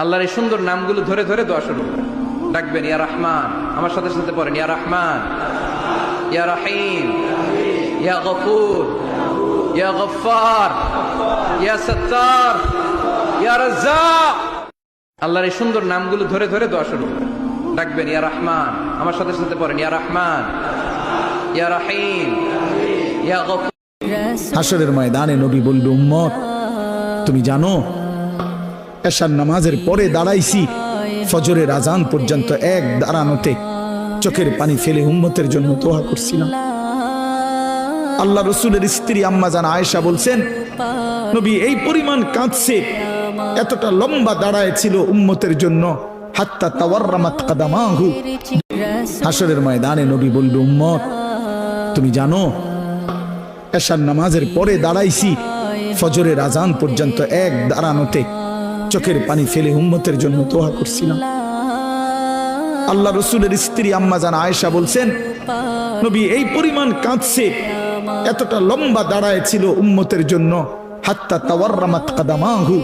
আল্লাহর এই সুন্দর নামগুলো ধরে ধরে দোয়া শুরু ডাকবেন। ইয়া রহমান, আমার সাথে সাথে পড়েন ইয়া রহমান, ইয়া রহিম, ইয়া গফুর, ইয়া গফফার, ইয়া সত্তার, ইয়া রাজ্জাক। আল্লাহর এই সুন্দর নামগুলো ধরে ধরে দোয়া শুরু ডাকবেন। ইয়া রহমান, আমার সাথে সাথে পড়েন ইয়া রহমান, ইয়া রহিম, ইয়া গফুর। হাসরের ময়দানে নবী বলল, উম্মত তুমি জানো এশার নামাজের পরে দাঁড়াইছি ফজরের আজান পর্যন্ত এক দাঁড়ানোতে চোখের পানি ফেলে উম্মতের জন্য দোয়া করছিলাম। আল্লাহ রসুলের স্ত্রী আম্মা জান আয়েশা বলছেন, নবী এই পরিমাণ কাঁদছে, এতটা লম্বা দাঁড়ায় ছিল উম্মতের জন্য, হাত্তা তাওয়াররামাত কাদামাহু। হাসরের ময়দানে নবী বলল, উম্মত তুমি জানো এশার নামাজের পরে দাঁড়াইছি ফজরের আজান পর্যন্ত এক দাঁড়ানোতে চোখের পানি ফেলে উম্মতের জন্য দোয়া করছিলাম। আল্লাহ রসুলের স্ত্রী আম্মা জান আয়েশা বলছেন, নবী এই পরিমাণ কাঁদছে, এতটা লম্বা দাঁড়ায় ছিল উম্মতের জন্য, হাত্তা তাওয়াররামাত কাদামাহু।